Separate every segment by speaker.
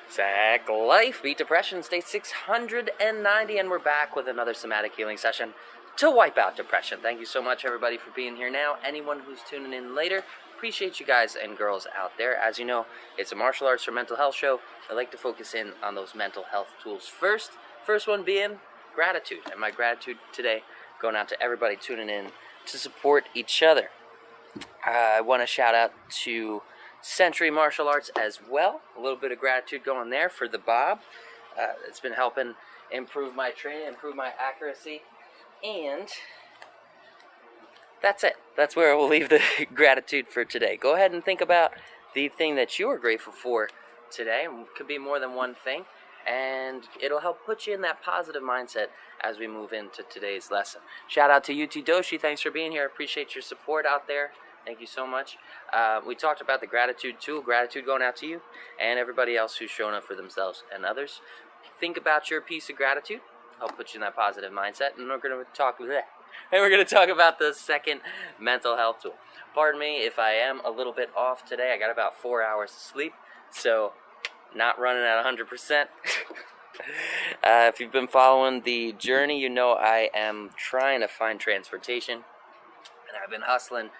Speaker 1: Sack Life, Beat Depression, State 690, and we're back with another somatic healing session to wipe out depression. Thank you so much, everybody, for being here now. Anyone who's tuning in later, appreciate you guys and girls out there. As you know, it's a martial arts for mental health show. I like to focus in on those mental health tools first. First one being gratitude, and my gratitude today going out to everybody tuning in to support each other. I want to shout out to Century Martial Arts as well. A little bit of gratitude going there for the Bob. It's been helping improve my training, improve my accuracy, and that's it. That's where we'll leave the gratitude for today. Go ahead and think about the thing that you are grateful for today. It could be more than one thing, and it'll help put you in that positive mindset as we move into today's lesson. Shout out to Yuti Doshi. Thanks for being here. Appreciate your support out there. Thank you so much. We talked about the gratitude tool. Gratitude going out to you and everybody else who's shown up for themselves and others. Think about your piece of gratitude. Help put you in that positive mindset. And we're going to talk about the second mental health tool. Pardon me if I am a little bit off today. I got about 4 hours of sleep, so not running at 100%. If you've been following the journey, you know I am trying to find transportation, and I've been hustling,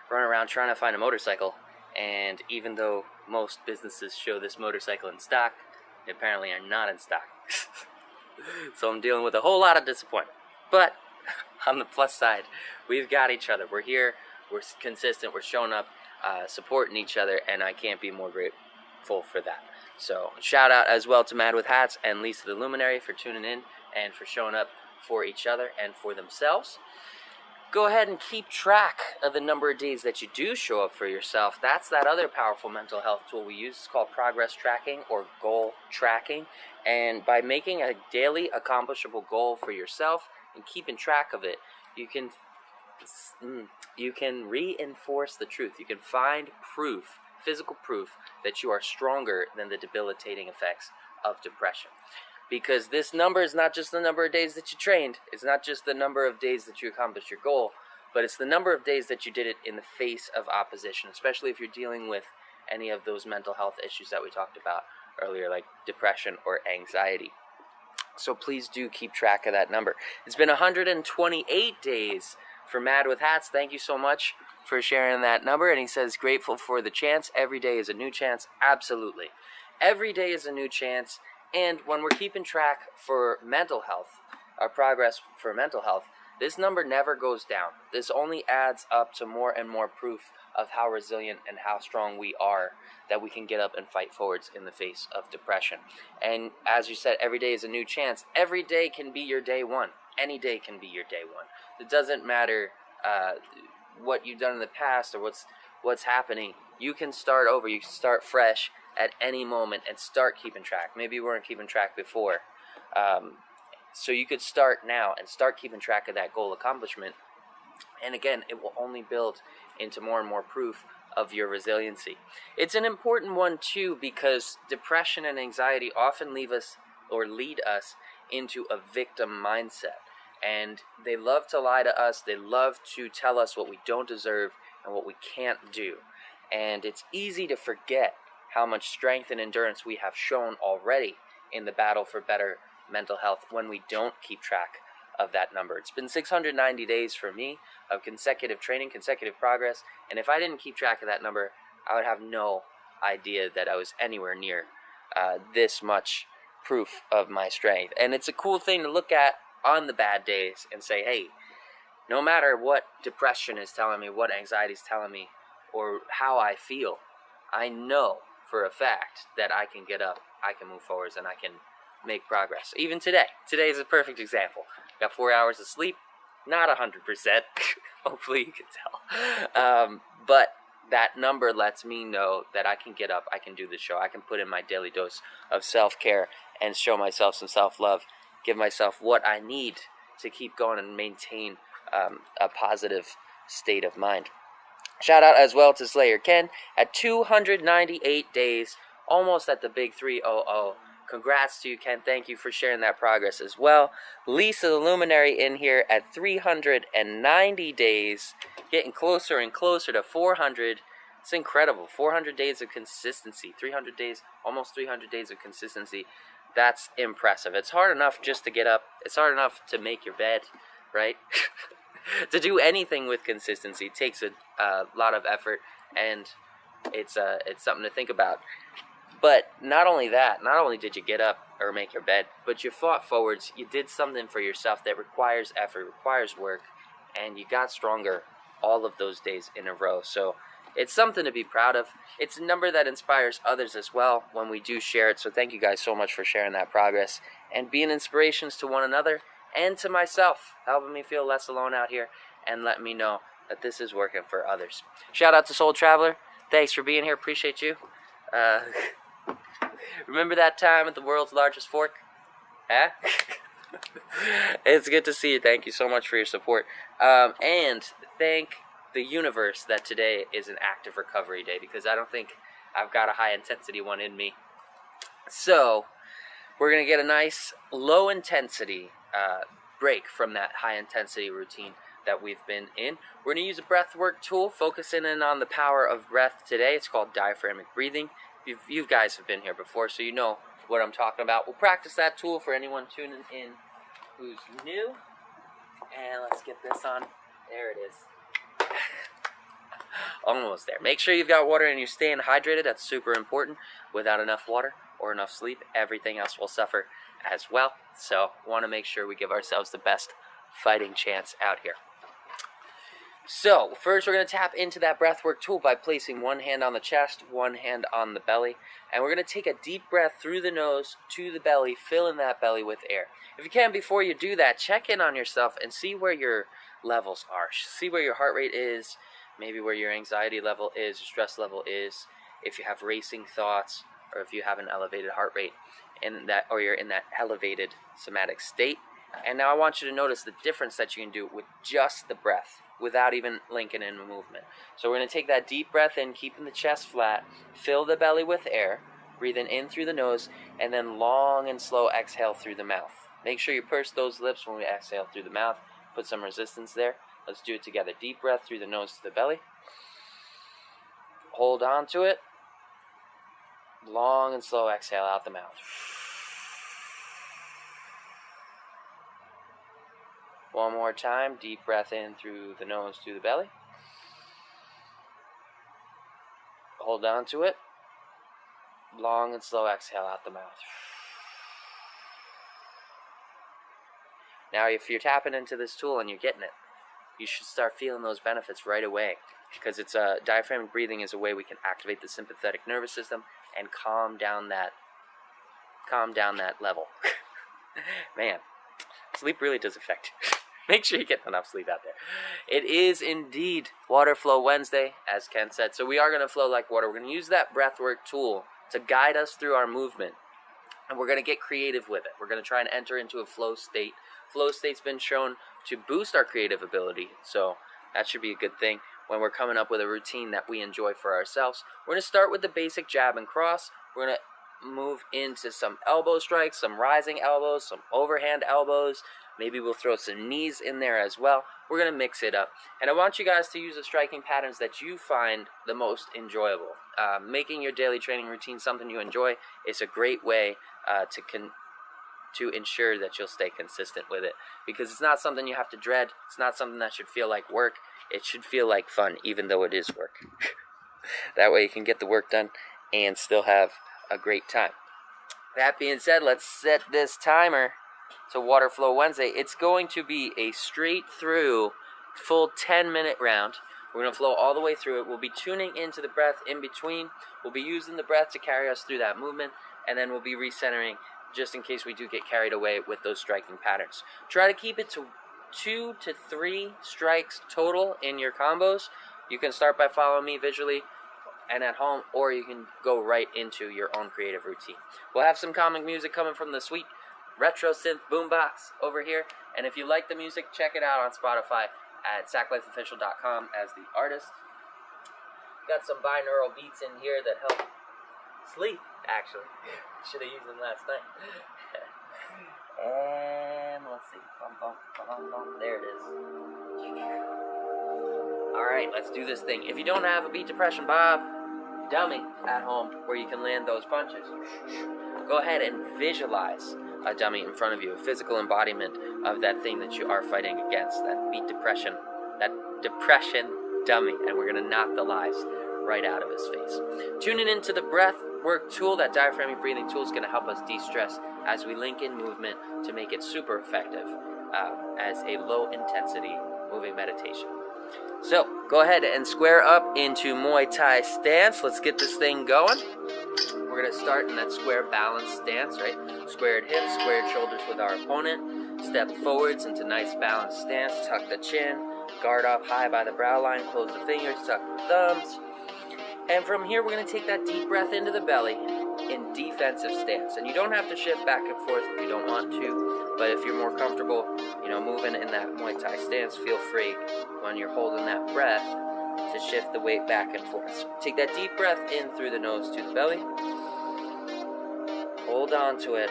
Speaker 1: running around trying to find a motorcycle. And even though most businesses show this motorcycle in stock, they apparently are not in stock. So I'm dealing with a whole lot of disappointment. But on the plus side, we've got each other. We're here, we're consistent, we're showing up, supporting each other, and I can't be more grateful for that. So shout out as well to Mad with Hats and Lisa the Luminary for tuning in and for showing up for each other and for themselves. Go ahead and keep track of the number of days that you do show up for yourself. That's that other powerful mental health tool we use. It's called progress tracking or goal tracking. And by making a daily accomplishable goal for yourself and keeping track of it, you can reinforce the truth. You can find proof, physical proof, that you are stronger than the debilitating effects of depression. Because this number is not just the number of days that you trained, it's not just the number of days that you accomplished your goal, but it's the number of days that you did it in the face of opposition, especially if you're dealing with any of those mental health issues that we talked about earlier, like depression or anxiety. So please do keep track of that number. It's been 128 days for Mad with Hats. Thank you so much for sharing that number. And he says, grateful for the chance. Every day is a new chance. Absolutely. Every day is a new chance. And when we're keeping track for mental health, our progress for mental health, this number never goes down. This only adds up to more and more proof of how resilient and how strong we are, that we can get up and fight forwards in the face of depression. And as you said, every day is a new chance. Every day can be your day one. Any day can be your day one. It doesn't matter what you've done in the past or what's happening. You can start over. You can start fresh at any moment and start keeping track. Maybe you weren't keeping track before. So you could start now and start keeping track of that goal accomplishment. And again, it will only build into more and more proof of your resiliency. It's an important one too, because depression and anxiety often lead us into a victim mindset. And they love to lie to us. They love to tell us what we don't deserve and what we can't do. And it's easy to forget how much strength and endurance we have shown already in the battle for better mental health when we don't keep track of that number. It's been 690 days for me of consecutive training, consecutive progress, and if I didn't keep track of that number, I would have no idea that I was anywhere near this much proof of my strength. And it's a cool thing to look at on the bad days and say, hey, no matter what depression is telling me, what anxiety is telling me, or how I feel, I know for a fact that I can get up, I can move forwards, and I can make progress. Even today. Today is a perfect example. Got 4 hours of sleep, not 100%. Hopefully you can tell. But that number lets me know that I can get up, I can do the show, I can put in my daily dose of self-care and show myself some self-love, give myself what I need to keep going and maintain a positive state of mind. Shout out as well to Slayer Ken at 298 days, almost at the big 300. Congrats to you, Ken. Thank you for sharing that progress as well. Lisa the Luminary in here at 390 days, getting closer and closer to 400. It's incredible. 400 days of consistency, 300 days, almost 300 days of consistency. That's impressive. It's hard enough just to get up. It's hard enough to make your bed, right? To do anything with consistency takes a lot of effort, and it's something to think about. But not only that, not only did you get up or make your bed, but you fought forwards. You did something for yourself that requires effort, requires work, and you got stronger all of those days in a row. So it's something to be proud of. It's a number that inspires others as well when we do share it. So thank you guys so much for sharing that progress and being inspirations to one another and to myself, helping me feel less alone out here and letting me know that this is working for others. Shout out to Soul Traveler. Thanks for being here. Appreciate you. Remember that time at the world's largest fork? Huh? It's good to see you. Thank you so much for your support. And thank the universe that today is an active recovery day, because I don't think I've got a high intensity one in me. So we're going to get a nice low intensity break from that high intensity routine that we've been in. We're going to use a breathwork tool, focusing in on the power of breath today. It's called diaphragmatic breathing. You guys have been here before, so you know what I'm talking about. We'll practice that tool for anyone tuning in who's new. And let's get this on. There it is. Almost there. Make sure you've got water and you're staying hydrated. That's super important. Without enough water or enough sleep, everything else will suffer as well. So want to make sure we give ourselves the best fighting chance out here. So first we're going to tap into that breathwork tool by placing one hand on the chest, one hand on the belly, and we're going to take a deep breath through the nose to the belly, filling that belly with air. If you can, before you do that, check in on yourself and see where your levels are. See where your heart rate is, maybe where your anxiety level is, your stress level is, if you have racing thoughts, or if you have an elevated heart rate in that, or you're in that elevated somatic state. And now I want you to notice the difference that you can do with just the breath, without even linking in movement. So we're going to take that deep breath in, keeping the chest flat, fill the belly with air, breathing in through the nose, and then long and slow exhale through the mouth. Make sure you purse those lips when we exhale through the mouth. Put some resistance there. Let's do it together. Deep breath through the nose to the belly. Hold on to it. Long and slow exhale out the mouth. One more time, deep breath in through the nose to the belly. Hold on to it. Long and slow exhale out the mouth. Now, if you're tapping into this tool and you're getting it, you should start feeling those benefits right away, because it's diaphragmatic breathing is a way we can activate the sympathetic nervous system and calm down that level. Man, sleep really does affect you. Make sure you get enough sleep out there. It is indeed Water Flow Wednesday, as Ken said. So we are going to flow like water. We're going to use that breathwork tool to guide us through our movement. And we're going to get creative with it. We're going to try and enter into a flow state. Flow state's been shown to boost our creative ability. So that should be a good thing when we're coming up with a routine that we enjoy for ourselves. We're going to start with the basic jab and cross. We're going to move into some elbow strikes, some rising elbows, some overhand elbows. Maybe we'll throw some knees in there as well. We're going to mix it up. And I want you guys to use the striking patterns that you find the most enjoyable. Making your daily training routine something you enjoy is a great way to ensure that you'll stay consistent with it. Because it's not something you have to dread. It's not something that should feel like work. It should feel like fun, even though it is work. That way you can get the work done and still have a great time. That being said, let's set this timer to Water Flow Wednesday. It's going to be a straight through full 10-minute round. We're going to flow all the way through it. We'll be tuning into the breath in between. We'll be using the breath to carry us through that movement, and then we'll be recentering just in case we do get carried away with those striking patterns. Try to keep it to 2 to 3 strikes total in your combos. You can start by following me visually and at home, or you can go right into your own creative routine. We'll have some comic music coming from the sweet retro synth boombox over here, and if you like the music, check it out on Spotify at sacklifeofficial.com as the artist. Got some binaural beats in here that help sleep, actually. Should have used them last night. And let's see. There it is. Alright, let's do this thing. If you don't have a beat depression Bob dummy at home where you can land those punches, go ahead and visualize a dummy in front of you, a physical embodiment of that thing that you are fighting against, that beat depression, that depression dummy, and we're going to knock the lies right out of his face. Tuning into the Breathwork tool, that diaphragmatic breathing tool, is going to help us de-stress as we link in movement to make it super effective as a low-intensity moving meditation. So, go ahead and square up into Muay Thai stance. Let's get this thing going. We're going to start in that square balance stance, right? Squared hips, squared shoulders with our opponent. Step forwards into nice balanced stance. Tuck the chin. Guard up high by the brow line. Close the fingers. Tuck the thumbs. And from here, we're going to take that deep breath into the belly in defensive stance. And you don't have to shift back and forth if you don't want to. But if you're more comfortable, moving in that Muay Thai stance, feel free when you're holding that breath to shift the weight back and forth. So take that deep breath in through the nose to the belly. Hold on to it.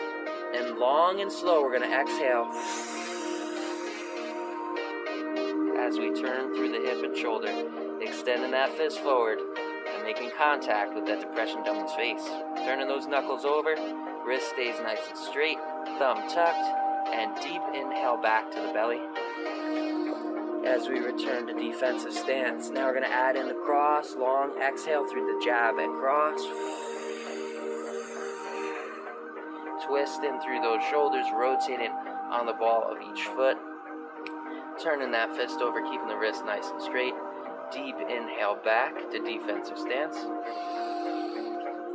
Speaker 1: And long and slow, we're going to exhale as we turn through the hip and shoulder, extending that fist forward and making contact with that depression dummy's face. Turning those knuckles over, wrist stays nice and straight, thumb tucked, and deep inhale back to the belly as we return to defensive stance. Now we're going to add in the cross, long exhale through the jab and cross. Twist in through those shoulders, rotating on the ball of each foot. Turning that fist over, keeping the wrist nice and straight. Deep inhale back to defensive stance.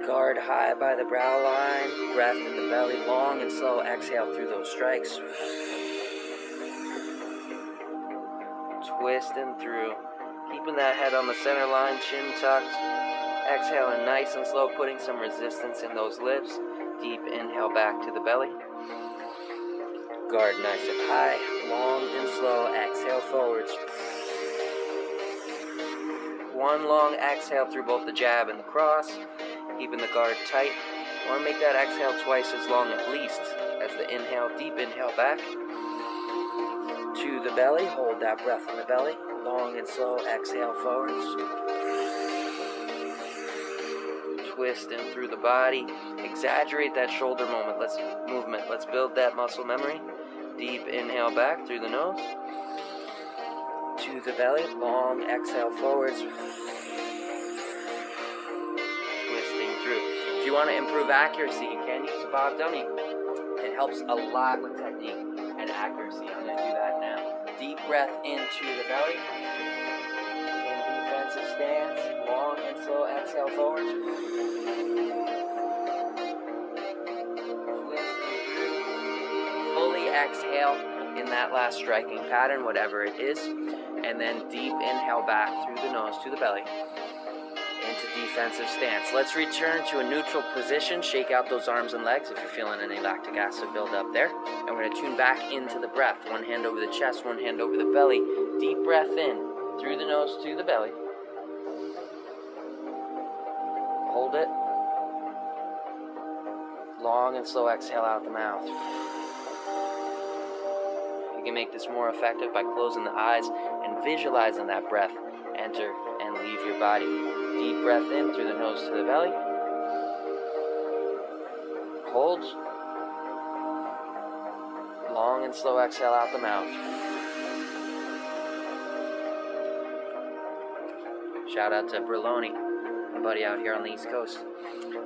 Speaker 1: Guard high by the brow line, breath in the belly, long and slow exhale through those strikes. Twisting through, keeping that head on the center line, chin tucked. Exhaling nice and slow, putting some resistance in those lips. Deep inhale back to the belly. Guard nice and high, long and slow, exhale forwards. One long exhale through both the jab and the cross, keeping the guard tight. You want to make that exhale twice as long at least as the inhale. Deep inhale back to the belly. Hold that breath in the belly. Long and slow exhale forwards. Twist in through the body. Exaggerate that shoulder movement. Let's build that muscle memory. Deep inhale back through the nose. To the belly. Long exhale forwards. If you want to improve accuracy, you can use a Bob dummy. It helps a lot with technique and accuracy. I'm going to do that now. Deep breath into the belly. In defensive stance. Long and slow exhale forwards. Fully exhale in that last striking pattern, whatever it is. And then deep inhale back through the nose to the belly. Into defensive stance. Let's return to a neutral position. Shake out those arms and legs if you're feeling any lactic acid buildup there. And we're going to tune back into the breath. One hand over the chest, one hand over the belly. Deep breath in through the nose to the belly. Hold it. Long and slow exhale out the mouth. You can make this more effective by closing the eyes and visualizing that breath enter and leave your body. Deep breath in through the nose to the belly. Hold. Long and slow exhale out the mouth. Shout out to Brilloni, my buddy out here on the East Coast.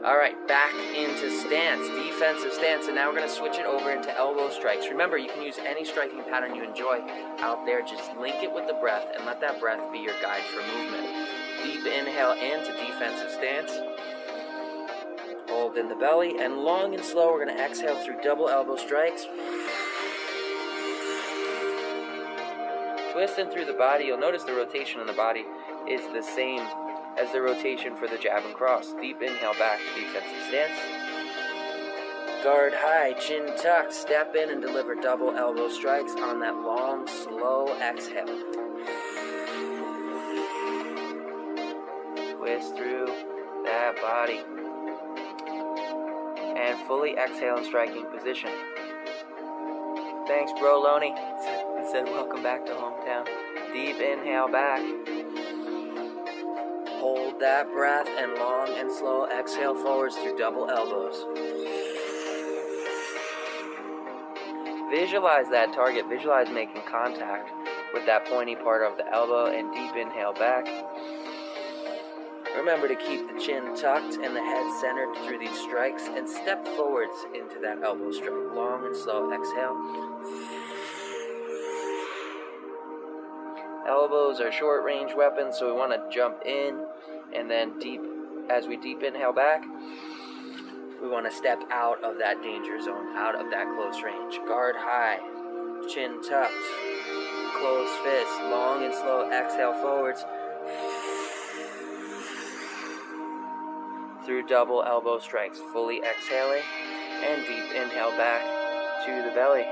Speaker 1: Alright, back into stance, defensive stance, and now we're going to switch it over into elbow strikes. Remember, you can use any striking pattern you enjoy out there. Just link it with the breath and let that breath be your guide for movement. Deep inhale into defensive stance. Hold in the belly, and long and slow, we're going to exhale through double elbow strikes. Twisting through the body. You'll notice the rotation in the body is the same as the rotation for the jab and cross. Deep inhale back to defensive stance. Guard high, chin tucked. Step in and deliver double elbow strikes on that long, slow exhale. Twist through that body. And fully exhale in striking position. Thanks, bro Loney. He said, welcome back to hometown. Deep inhale back. Hold that breath and long and slow exhale forwards through double elbows. Visualize that target. Visualize making contact with that pointy part of the elbow, and deep inhale back. Remember to keep the chin tucked and the head centered through these strikes, and step forwards into that elbow strike. Long and slow exhale. Elbows are short range weapons, so we want to jump in, and then as we deep inhale back, we want to step out of that danger zone, out of that close range. Guard high, chin tucked, closed fist, long and slow exhale forwards through double elbow strikes. Fully exhaling and deep inhale back to the belly.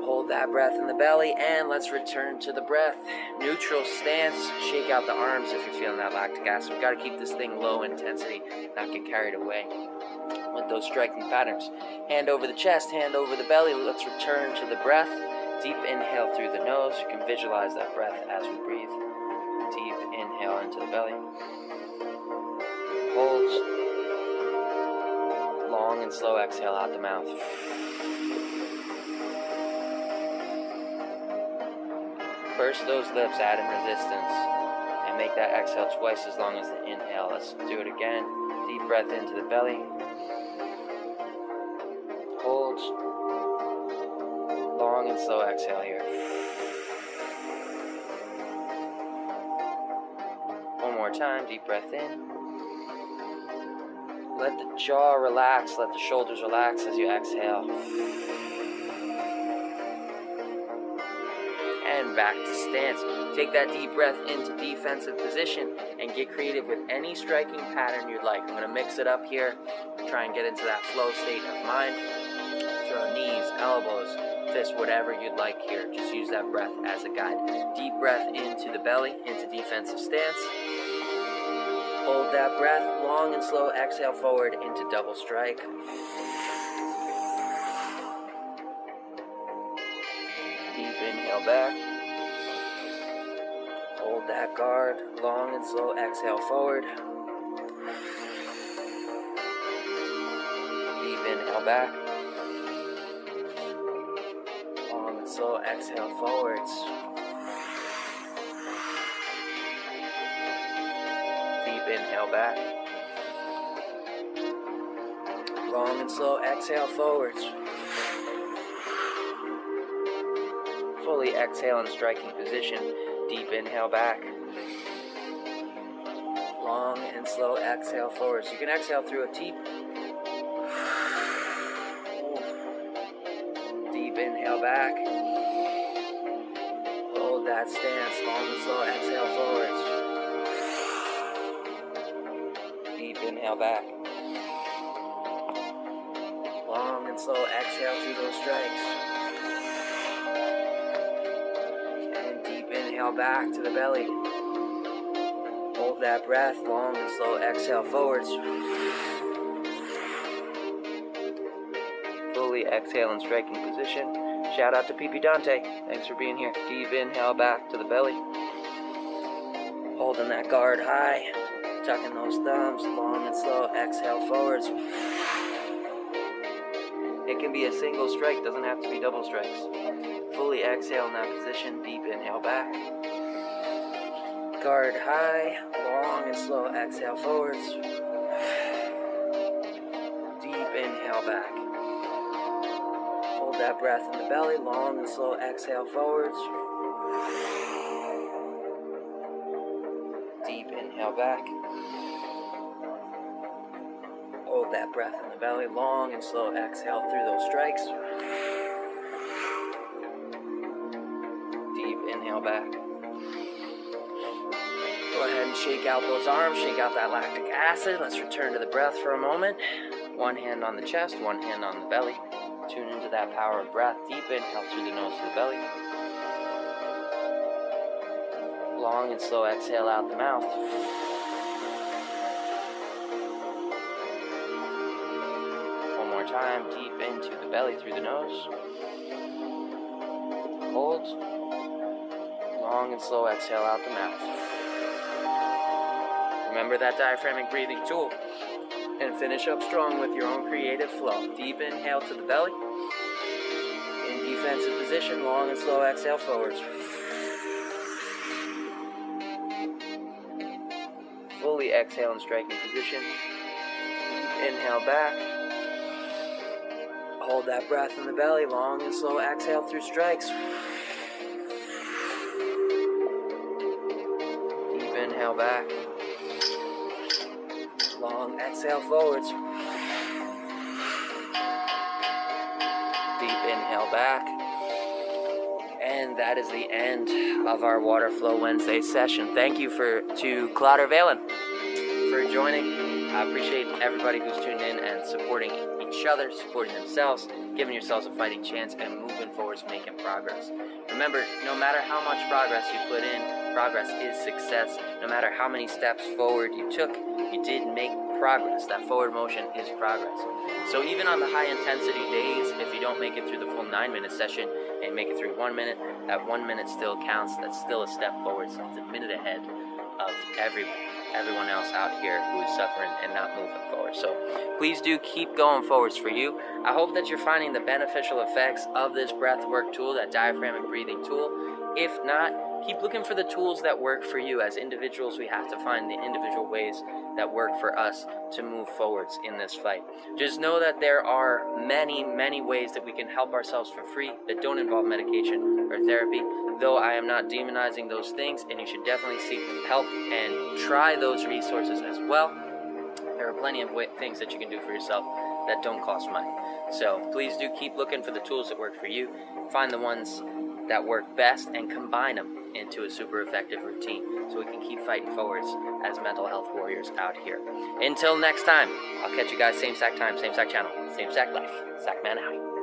Speaker 1: Hold that breath in the belly, and let's return to the breath. Neutral stance. Shake out the arms if you're feeling that lactic acid. We've got to keep this thing low intensity, not get carried away with those striking patterns. Hand over the chest, hand over the belly. Let's return to the breath. Deep inhale through the nose. You can visualize that breath as we breathe. Deep inhale into the belly. Hold. Long and slow exhale out the mouth. Burst those lips, add in resistance, and make that exhale twice as long as the inhale. Let's do it again. Deep breath into the belly. Hold. Long and slow exhale here. One more time, deep breath in. Let the jaw relax, let the shoulders relax as you exhale. And back to stance. Take that deep breath into defensive position and get creative with any striking pattern you'd like. I'm going to mix it up here. Try and get into that flow state of mind. Throw knees, elbows, fists, whatever you'd like here. Just use that breath as a guide. Deep breath into the belly, into defensive stance. Hold that breath, long and slow exhale forward into double strike. Deep inhale back. Hold that guard, long and slow exhale forward. Deep inhale back. Long and slow exhale forwards. Deep inhale back. Long and slow exhale forwards. Fully exhale in striking position. Deep inhale back. Long and slow exhale forwards. You can exhale through a deep. Deep inhale back. Hold that stance. Long and slow exhale forwards. Deep inhale back. Long and slow exhale through those strikes. Inhale back to the belly. Hold that breath, long and slow exhale forwards. Fully exhale in striking position. Shout out to PP Dante. Thanks for being here. Deep inhale back to the belly. Holding that guard high. Tucking those thumbs. Long and slow exhale forwards. It can be a single strike, doesn't have to be double strikes. Fully exhale in that position. Deep inhale back. Guard high. Long and slow exhale forwards. Deep inhale back. Hold that breath in the belly. Long and slow exhale forwards. Deep inhale back. Hold that breath in the belly. Long and slow exhale through those strikes. Deep inhale back. Go ahead and shake out those arms, shake out that lactic acid. Let's return to the breath for a moment. One hand on the chest, one hand on the belly. Tune into that power of breath. Deep inhale through the nose to the belly. Long and slow exhale out the mouth. One more time, deep into the belly through the nose. Hold. Long and slow exhale out the mouth. Remember that diaphragmatic breathing tool. And finish up strong with your own creative flow. Deep inhale to the belly. In defensive position, long and slow exhale forwards. Fully exhale in striking position. Deep inhale back. Hold that breath in the belly, long and slow exhale through strikes. Deep inhale back. Long exhale forwards. Deep inhale back. And that is the end of our Water Flow Wednesday session. Thank you to Clauder Valen for joining. I appreciate everybody who's tuned in and supporting each other, supporting themselves, giving yourselves a fighting chance, and moving forwards, making progress. Remember, no matter how much progress you put in, progress is success. No matter how many steps forward you took, you did make progress. That forward motion is progress. So even on the high intensity days, if you don't make it through the full 9-minute session and make it through 1 minute, that 1 minute still counts. That's still a step forward. So it's a minute ahead of everyone else out here who is suffering and not moving forward. So please do keep going forwards for you. I hope that you're finding the beneficial effects of this breathwork tool, that diaphragmatic breathing tool. If not, keep looking for the tools that work for you. As individuals, we have to find the individual ways that work for us to move forwards in this fight. Just know that there are many, many ways that we can help ourselves for free that don't involve medication or therapy, though I am not demonizing those things, and you should definitely seek help and try those resources as well. There are plenty of things that you can do for yourself that don't cost money. So please do keep looking for the tools that work for you. Find the ones that work best and combine them into a super effective routine so we can keep fighting forwards as mental health warriors out here. Until next time, I'll catch you guys same Sack time, same Sack channel, same Sack life. Sackman out.